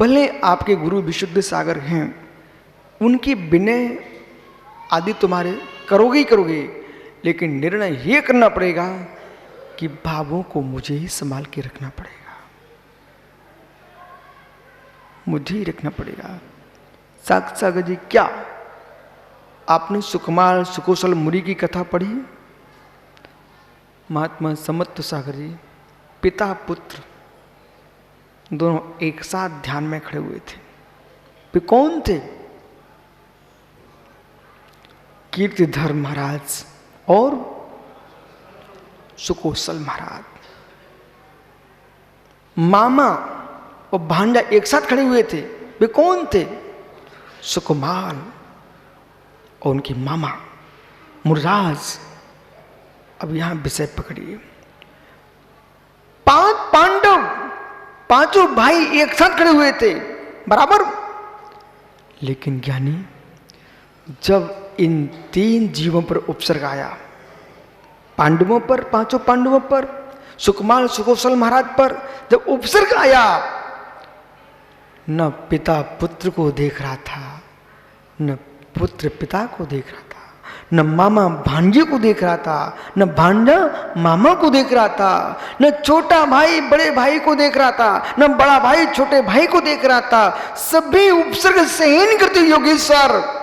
भले आपके गुरु विशुद्ध सागर हैं, उनकी विनय आदि तुम्हारे करोगे ही करोगे, लेकिन निर्णय ये करना पड़ेगा कि भावों को मुझे ही संभाल के रखना पड़ेगा, मुझे ही रखना पड़ेगा। सागर जी, क्या आपने सुकुमार सुकोशल मुनि की कथा पढ़ी? महात्मा समर्थ सागर जी पिता पुत्र दोनों एक साथ ध्यान में खड़े हुए थे। वे कौन थे? कीर्तिधर महाराज और सुकोशल महाराज। मामा और भांजा एक साथ खड़े हुए थे। वे कौन थे? सुकुमार और उनके मामा मुर्राज। अब यहां विषय पकड़िए। पांडव पांचों भाई एक साथ खड़े हुए थे, बराबर। लेकिन ज्ञानी, जब इन तीन जीवों पर उपसर्ग आया, पांडवों पर, पांचों पांडवों पर, सुकुमार सुकोशल महाराज पर जब उपसर्ग आया, न पिता पुत्र को देख रहा था, न पुत्र पिता को देख रहा था, न मामा भांजे को देख रहा था, न भांजा मामा को देख रहा था, न छोटा भाई बड़े भाई को देख रहा था, न बड़ा भाई छोटे भाई को देख रहा था। सभी उपसर्ग सहन करते योगेश्वर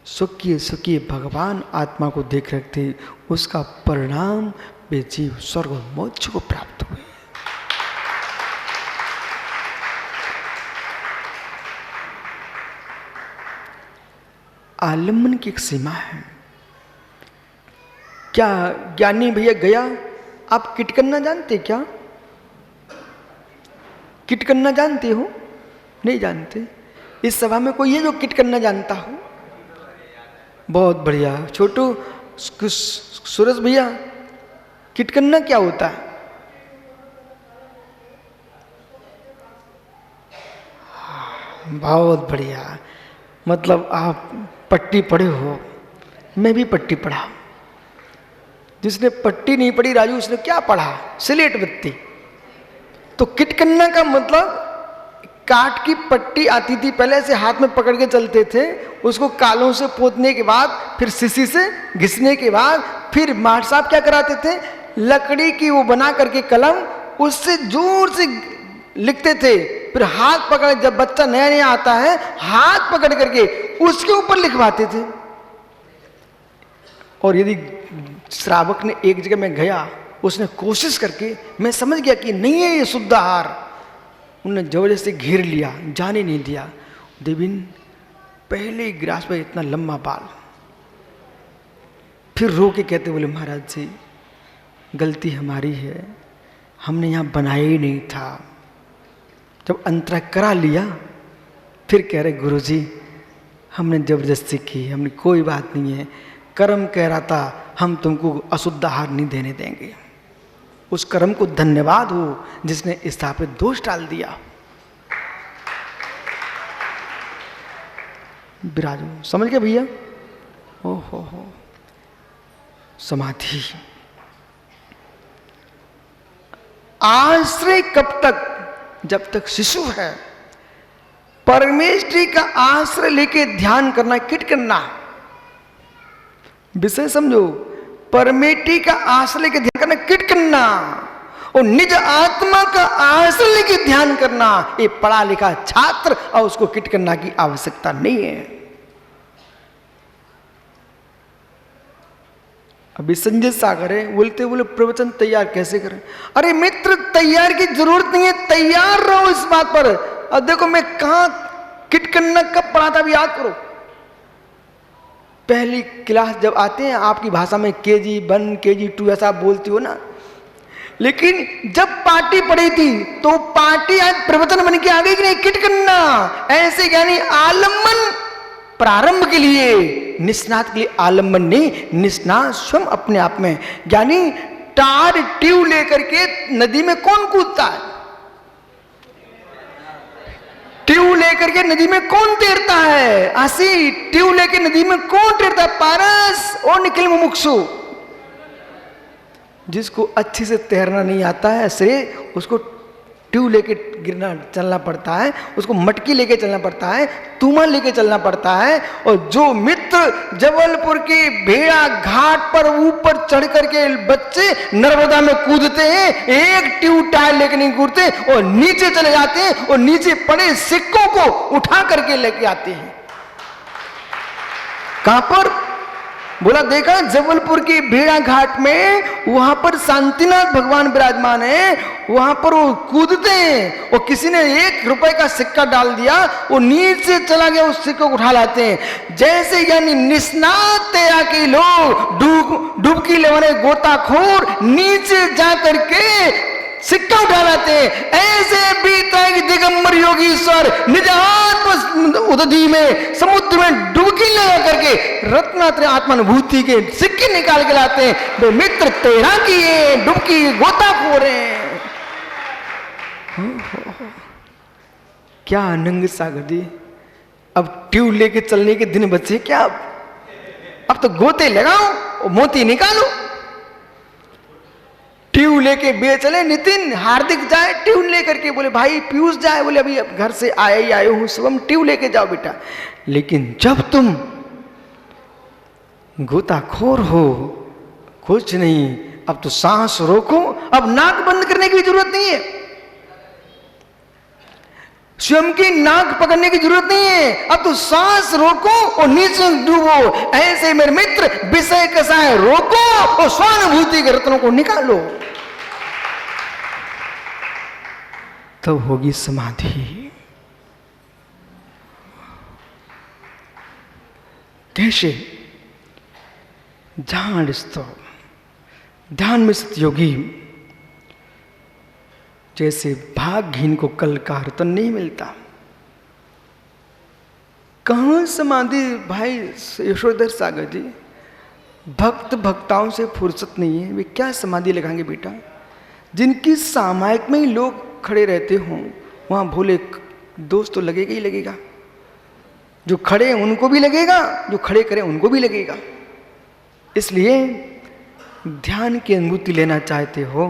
सुखिए सुखिए भगवान आत्मा को देख रहे थे। उसका परिणाम वे जीव स्वर्ग और मोक्ष को प्राप्त हुए। आलम्बन की एक सीमा है। क्या ज्ञानी भैया गया? आप किटकन्ना जानते क्या? किटकन्ना जानते हो? नहीं जानते? इस सभा में कोई है जो किटकन्ना जानता हो? बहुत बढ़िया। छोटू, सूरज भैया, किटकन्ना क्या होता है? बहुत बढ़िया। मतलब आप पट्टी पढ़े हो, मैं भी पट्टी पढ़ा। जिसने पट्टी नहीं पढ़ी राजू, उसने क्या पढ़ा? स्लेट बत्ती। तो किटकन्ना का मतलब काट की पट्टी आती थी, पहले से हाथ में पकड़ के चलते थे, उसको कालों से पोतने के बाद, फिर सीसी से घिसने के बाद, फिर माठ साहब क्या कराते थे? लकड़ी की वो बना करके कलम, उससे जोर से लिखते थे। फिर हाथ पकड़, जब बच्चा नया नया आता है, हाथ पकड़ करके उसके ऊपर लिखवाते थे। और यदि श्रावक ने एक जगह में गया, उसने कोशिश करके, मैं समझ गया कि नहीं है ये शुद्ध आहार, उन्होंने जबरदस्ती घेर लिया, जाने नहीं दिया। देविन पहले गिलास में इतना लंबा बाल, फिर रो के कहते बोले, महाराज जी गलती हमारी है, हमने यहाँ बनाया ही नहीं था। जब अंतरा करा लिया, फिर कह रहे गुरुजी हमने जबरदस्ती की, हमने, कोई बात नहीं है, कर्म कह रहा था हम तुमको अशुद्ध आहार नहीं देने देंगे। उस कर्म को धन्यवाद हो जिसने स्थापित दोष डाल दिया। विराजो, समझ गए भैया? ओहो हो, समाधि। आश्रय कब तक? जब तक शिशु है। परमेष्टि का आश्रय लेके ध्यान करना, किट करना। विषय समझो, परमेष्टि का आश्रय लेके ध्यान करना, किट करना, और निज आत्मा का आश्रय लेके ध्यान करना, ये पढ़ा लिखा छात्र, और उसको किट करना की आवश्यकता नहीं है। अभी संजय सागर है, बोलते बोले प्रवचन तैयार कैसे करें? अरे मित्र, तैयार की जरूरत नहीं है, तैयार रहो इस बात पर। अब देखो मैं कहां किट करना कब पढ़ा था, अभी याद करो। पहली क्लास जब आते हैं, आपकी भाषा में KG 1 KG 2 ऐसा बोलती हो ना, लेकिन जब पार्टी पड़ी थी तो पार्टी आज प्रवचन बन के आ गई कि नहीं? किट करना। ऐसे यानी आलम्बन प्रारंभ के लिए, निष्णात के लिए आलम्बन नहीं, निष्णात स्वयं अपने आप में। यानी टार ट्यूब लेकर के नदी में कौन कूदता है? ट्यूब लेकर के नदी में कौन तैरता है? आसी ट्यूब लेकर नदी में कौन तैरता है? पारस और निखिल मुमुक्षु। जिसको अच्छे से तैरना नहीं आता है, से उसको ट्यूब लेके गिरना चलना पड़ता है, उसको मटकी लेके चलना पड़ता है, तुमा लेके चलना पड़ता है। और जो मित्र जबलपुर के भेड़ा घाट पर ऊपर चढ़ करके बच्चे नर्मदा में कूदते हैं, एक ट्यूब टायर लेके नहीं कूदते और नीचे चले जाते हैं और नीचे पड़े सिक्कों को उठा करके लेके आते हैं। कहां पर? बोला देखा जबलपुर की भेड़ा घाट में, वहां पर शांतिनाथ भगवान विराजमान है, वहां पर वो कूदते हैं और किसी ने 1 रुपए का सिक्का डाल दिया, वो नीचे चला गया, उस सिक्के को उठा लाते हैं। जैसे यानी निष्णात तैराकी लोग, डुबकी लेवाने गोताखोर नीचे जा करके सिक्का उठा लाते हैं, ऐसे बीता है कि दिगंबर योगीश्वर निज आत्म उदधि में समुद्र में डुबकी लगा करके रत्नात्रय आत्मानुभूति के सिक्के निकाल के लाते हैं। वे मित्र तैराकी है, डुबकी गोताखोर हैं। क्या आनंद सागर दी। अब ट्यूब लेके चलने के दिन बचे क्या? अब तो गोते लगाओ और मोती निकालो। ट्यूब लेके बे चले, नितिन हार्दिक जाए ट्यूब लेकर के, बोले भाई पीयूष जाए, बोले अभी घर से आए हूं शुभम, ट्यूब लेके जाओ बेटा। लेकिन जब तुम गोताखोर हो, कुछ नहीं, अब तो सांस रोको, अब नाक बंद करने की जरूरत नहीं है, स्वयं की नाक पकड़ने की जरूरत नहीं है, अब तो सांस रोको और नीचे डूबो। ऐसे मेरे मित्र विषय कसाय रोको और स्वानुभूति के रत्नों को निकालो, तब होगी समाधि। कैसे? ध्यान ध्यान में स्थित योगी जैसे भागहीन को कल का रतन नहीं मिलता। कहां समाधि भाई यशोधर सागर जी, भक्त भक्ताओं से फुर्सत नहीं है, वे क्या समाधि लगाएंगे बेटा? जिनकी सामायिक में ही लोग खड़े रहते हों, वहां भोले दोस्त तो लगेगा ही लगेगा। जो खड़े हैं उनको भी लगेगा, जो खड़े करें उनको भी लगेगा। इसलिए ध्यान की अनुभूति लेना चाहते हो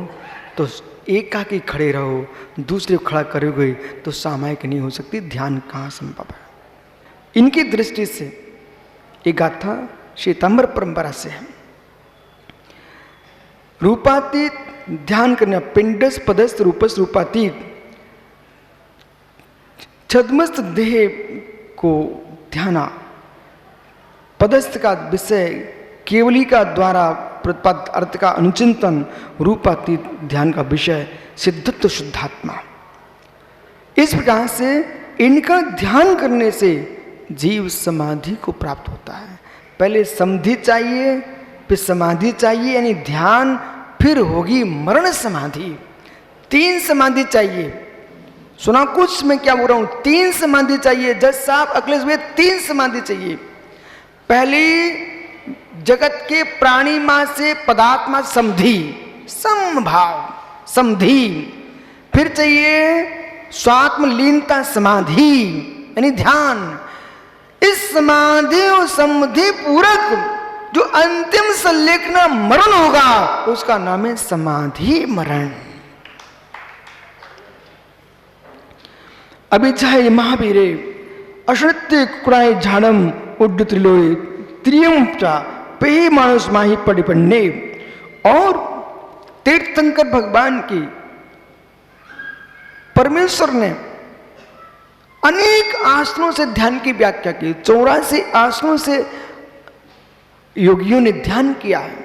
तो एकाकी खड़े रहो, दूसरे को खड़ा करोगे तो सामायिक नहीं हो सकती, ध्यान कहाँ संभव है। इनकी दृष्टि से एक गाथा श्वेतांबर परंपरा से है। रूपातीत ध्यान करना, पिंडस पदस्थ रूपस रूपातीत, छद्मस्थ देह को ध्याना, पदस्थ का विषय केवली का द्वारा प्रतिपादित अर्थ का अनुचिंतन, रूपातीत ध्यान का विषय सिद्धत्व शुद्धात्मा। इस प्रकार से इनका ध्यान करने से जीव समाधि को प्राप्त होता है। पहले समधि चाहिए, फिर समाधि चाहिए यानी ध्यान, फिर होगी मरण समाधि। 3 समाधि चाहिए। सुना कुछ मैं क्या बोल रहा हूं? 3 समाधि चाहिए। जज साहब अखिलेश में 3 समाधि चाहिए। पहली जगत के प्राणी मां से पदात्मा समधि, समभाव समधि। फिर चाहिए स्वात्म लीनता समाधि यानी ध्यान। इस समाधि और समधि पूरक जो अंतिम संलेखना मरण होगा उसका नाम है समाधि मरण। अभी चाहे महावीरे अश्नित्य कुड़ाए झाड़म उड्ड त्रिलोय त्रियंचा पे मानुष माही पड़े। और तीर्थंकर भगवान की परमेश्वर ने अनेक आसनों से ध्यान की व्याख्या की। 84 आसनों से योगियों ने ध्यान किया है।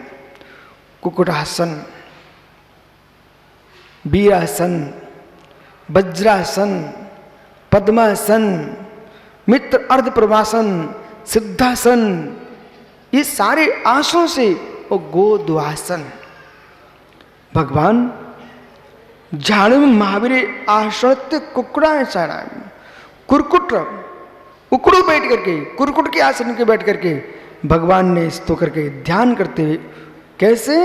कुक्कुटासन, वीरासन, वज्रासन, पद्मासन, मित्र अर्ध प्रवासन, सिद्धासन, ये सारे आसनों से और गोद्वासन। भगवान झाड़ू में महावीर आश्रत्य कुकड़ा कुरकुट उकड़ू बैठ करके, कुरकुट के आसन के बैठ करके भगवान ने स्तो करके ध्यान करते हुए, कैसे?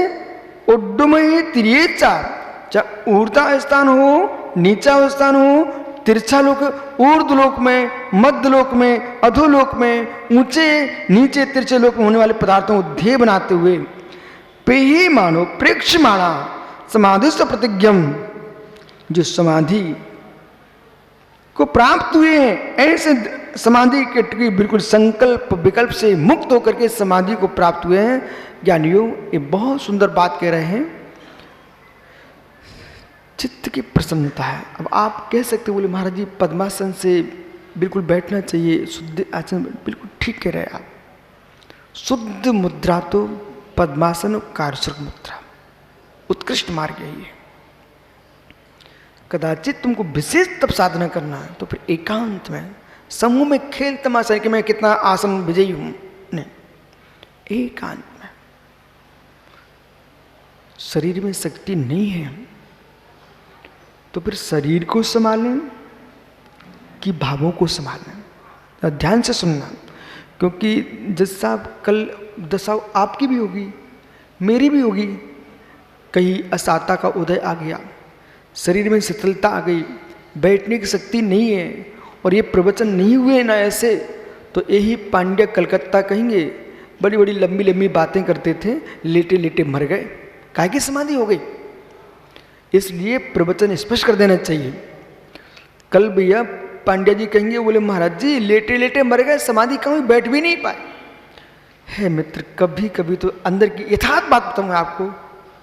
उड्डमय त्रियेचा, चाहे ऊर्धा स्थान हो, नीचा स्थान हो, तिरछा लोक, ऊर्ध लोक में, मध्य लोक में, अधोलोक में, ऊंचे नीचे तिरछे लोक में होने वाले पदार्थों को ध्येय बनाते हुए पे ही मानो प्रेक्ष माणा समाधिस्थ प्रतिज्ञम जो समाधि को प्राप्त हुए हैं, ऐसे समाधि के बिल्कुल संकल्प विकल्प से मुक्त होकर के समाधि को प्राप्त हुए हैं ज्ञानियों, ये बहुत सुंदर बात कह रहे हैं। चित्त की प्रसन्नता है। अब आप कह सकते बोले महाराज जी पद्मासन से बिल्कुल बैठना चाहिए, शुद्ध आसन, बिल्कुल ठीक कह रहे हैं आप। शुद्ध मुद्रा तो पद्मासन और कारसुक मुद्रा, उत्कृष्ट मार्ग यही है। कदाचित तुमको विशेष तब साधना करना है तो फिर एकांत में, समूह में खेल तमाशा कि मैं कितना आसन विजयी हूं, नहीं, एकांत में। शरीर में शक्ति नहीं है तो फिर शरीर को संभालें कि भावों को संभालें। ध्यान से सुनना, क्योंकि जैसा कल दशा आपकी भी होगी, मेरी भी होगी। कहीं असाता का उदय आ गया, शरीर में शिथिलता आ गई, बैठने की शक्ति नहीं है और ये प्रवचन नहीं हुए ना ऐसे, तो यही पांड्य कलकत्ता कहेंगे बड़ी बड़ी लंबी लंबी बातें करते थे, लेटे लेटे मर गए, काहे की समाधि हो गई। इसलिए प्रवचन स्पष्ट कर देना चाहिए। कल भैया पांड्या जी कहेंगे, बोले महाराज जी लेटे लेटे मर गए, समाधि कहीं बैठ भी नहीं पाए। है मित्र, कभी कभी तो अंदर की यथार्थ बात बताऊंगा आपको।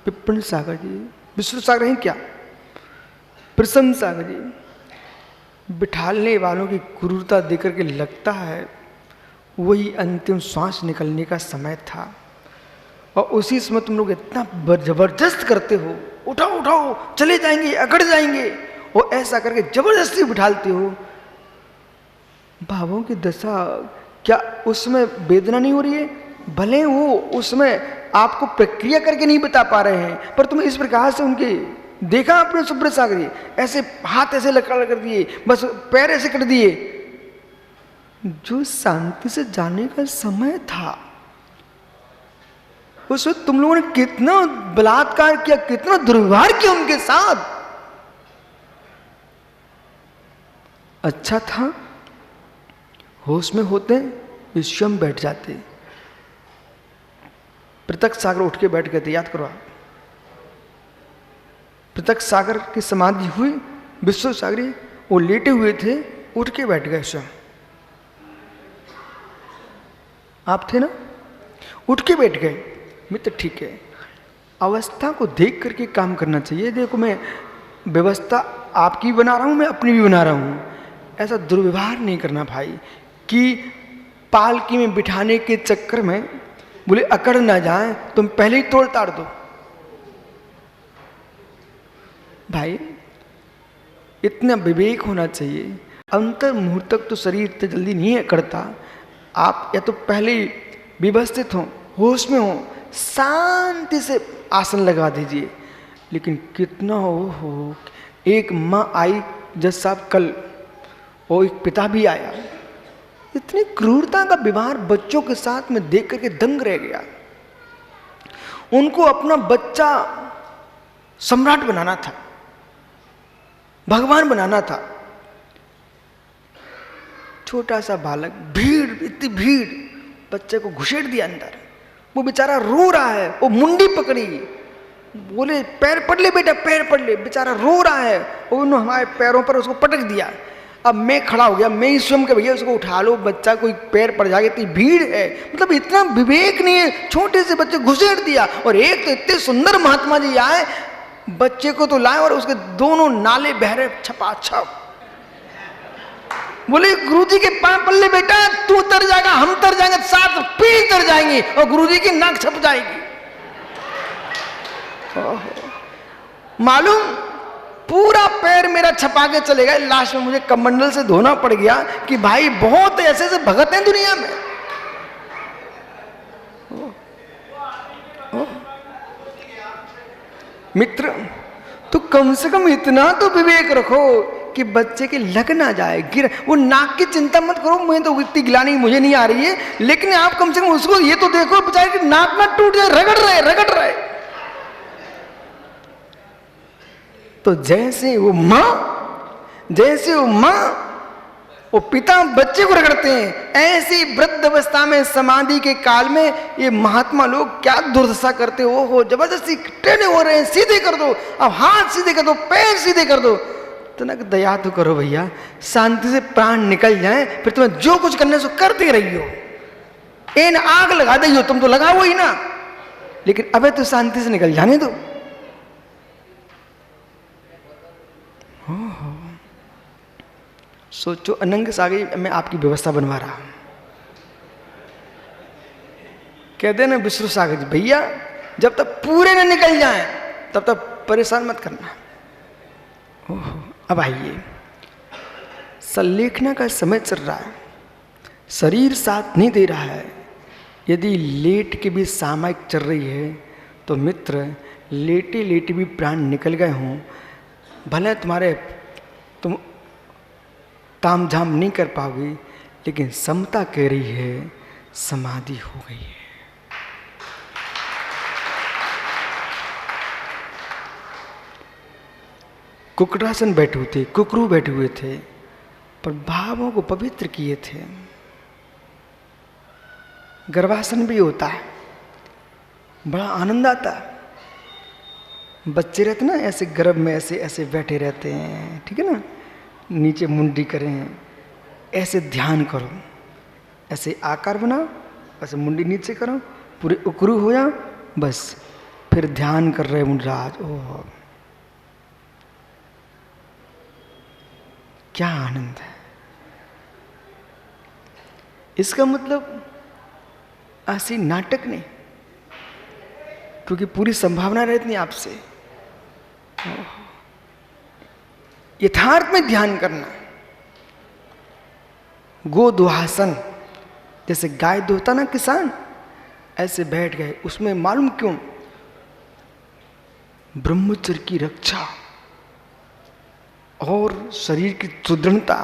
पिपन सागर जी, विष्णु सागर हैं क्या, प्रसन्न सागर जी, बिठालने वालों की क्रूरता देकर के लगता है वही अंतिम श्वास निकलने का समय था, और उसी समय तुम लोग इतना जबरदस्त करते हो, उठाओ उठाओ चले जाएंगे, अकड़ जाएंगे, और ऐसा करके जबरदस्ती बिठालते हो। भावों की दशा, क्या उसमें वेदना नहीं हो रही है? भले वो उसमें आपको प्रक्रिया करके नहीं बता पा रहे हैं, पर तुम इस प्रकार से उनके देखा आपने सुब्रत सागरी, ऐसे हाथ ऐसे लकड़ कर दिए, बस पैर ऐसे कर दिए। जो शांति से जाने का समय था उसमें तुम लोगों ने कितना बलात्कार किया, कितना दुर्व्यवहार किया उनके साथ। अच्छा था होश में होते विश्वम बैठ जाते। प्रत्यक्ष सागर उठ के बैठ गए थे, याद करो आप। प्रत्यक्ष सागर की समाधि हुई, विश्व सागरी वो लेटे हुए थे, उठ के बैठ गए स्वयं। आप थे ना, उठ के बैठ गए। मित्र ठीक है, अवस्था को देख करके काम करना चाहिए। देखो मैं व्यवस्था आपकी बना रहा हूं, मैं अपनी भी बना रहा हूं। ऐसा दुर्व्यवहार नहीं करना भाई कि पालकी में बिठाने के चक्कर में बोले अकड़ ना जाए, तुम पहले ही तोड़ ताड़ दो। भाई इतना विवेक होना चाहिए। अंतर मुहूर्त तक तो शरीर इतने जल्दी नहीं अकड़ता। आप या तो पहले ही व्यवस्थित हो, होश में हो, शांति से आसन लगा दीजिए। लेकिन कितना हो, एक माँ आई जज साहब कल, और एक पिता भी आया, इतनी क्रूरता का व्यवहार बच्चों के साथ में देख करके दंग रह गया। उनको अपना बच्चा सम्राट बनाना था, भगवान बनाना था। छोटा सा बालक, भीड़, इतनी भीड़, बच्चे को घुसेड़ दिया अंदर। वो बेचारा रो रहा है, वो मुंडी पकड़ी, बोले पैर पड़ ले बेटा, पैर पड़ ले। बेचारा रो रहा है, उन्होंने हमारे पैरों पर उसको पटक दिया। अब मैं खड़ा हो गया, मैं ही स्वयं के भैया उसको उठा लो, बच्चा कोई पैर पड़ जाएगा, इतनी भीड़ है। मतलब इतना विवेक नहीं है, छोटे से बच्चे घुसेड़ दिया। और एक तो इतने सुंदर महात्मा जी आए, बच्चे को तो लाए और उसके दोनों नाले बहरे छपाछप। बोले गुरुजी के पांव पल्ले बेटा, तू तर जाएगा, हम तर जाएंगे, साथ पीढ़ी तर जाएंगे और गुरुजी की नाक छप जाएगी। मालूम पूरा पैर मेरा छपा के चले गए। लास्ट में मुझे कमंडल से धोना पड़ गया कि भाई बहुत ऐसे ऐसे भगत हैं दुनिया में। मित्र तो कम से कम इतना तो विवेक रखो कि बच्चे के लग ना जाए, गिर। वो नाक की चिंता मत करो, मुझे तो इतनी गिलानी मुझे नहीं आ रही है, लेकिन आप कम से कम उसको ये तो देखो बेचारे की नाक ना टूट जाए, रगड़ रहे। तो जैसे वो मां वो पिता बच्चे को रगड़ते हैं। ऐसी वृद्ध अवस्था में समाधि के काल में ये महात्मा लोग क्या दुर्दशा करते हो जबरदस्ती टेढ़े हो रहे हैं, सीधे कर दो, अब हाथ सीधे कर दो, पैर सीधे कर दो। तो ना दया तो करो भैया, शांति से प्राण निकल जाए, फिर तुम्हें जो कुछ करने से करते रही हो। इन आग लगा दी हो तुम तो लगाओ ही ना, लेकिन अबे तो शांति से निकल जाने दो। सोचो अनंग सागर मैं आपकी व्यवस्था बनवा रहा हूं, कहते ना विष्णु सागर जी भैया जब तक पूरे न निकल जाएं तब तक परेशान मत करना। ओहो, अब आइए, संलेखना का समय चल रहा है, शरीर साथ नहीं दे रहा है। यदि लेट के भी सामयिक चल रही है तो मित्र लेटे लेटे भी प्राण निकल गए हों, भले तुम ताम झाम नहीं कर पाओगे, लेकिन समता कह रही है समाधि हो गई है। कुकड़ासन बैठे हुए थे, कुकरू बैठे हुए थे, पर भावों को पवित्र किए थे। गर्भासन भी होता है, बड़ा आनंद आता है। बच्चे रहते ना ऐसे गर्भ में ऐसे ऐसे बैठे रहते हैं, ठीक है ना, नीचे मुंडी करें, ऐसे ध्यान करो, ऐसे आकार बनाओ, ऐसे मुंडी नीचे करो, पूरे उकरू हो जाओ, बस फिर ध्यान कर रहे मुंडराज। ओह क्या आनंद है। इसका मतलब ऐसी नाटक नहीं, क्योंकि पूरी संभावना रहती है आपसे। यथार्थ में ध्यान करना। गोदुहासन, जैसे गाय दोहता ना किसान, ऐसे बैठ गए, उसमें मालूम क्यों, ब्रह्मचर्य की रक्षा और शरीर की सुदृढ़ता,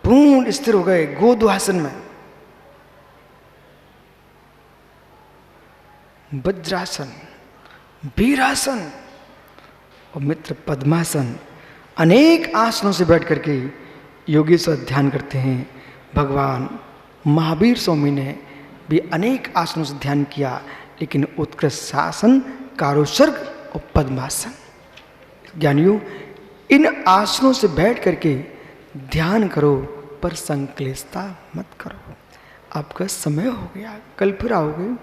पूर्ण स्थिर हो गए गोदुहासन में। वज्रासन, वीरासन और मित्र पद्मासन, अनेक आसनों से बैठ करके योगेश्वर ध्यान करते हैं। भगवान महावीर स्वामी ने भी अनेक आसनों से ध्यान किया, लेकिन उत्कृष्ट आसन कारोसर्ग और पद्मासन। ज्ञानियों, इन आसनों से बैठ करके ध्यान करो, पर संक्लेशता मत करो। आपका समय हो गया, कल फिर आओगे,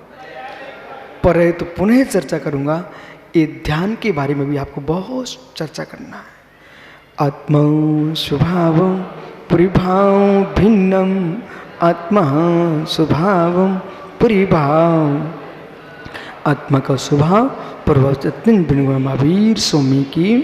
पर तो पुनः चर्चा करूंगा। ये ध्यान के बारे में भी आपको बहुत चर्चा करना है। आत्मा स्वभाव परिभाव भिन्नम, आत्मा स्वभाव परिभाव, आत्मा का स्वभाव परिवर्तन महावीर स्वामी की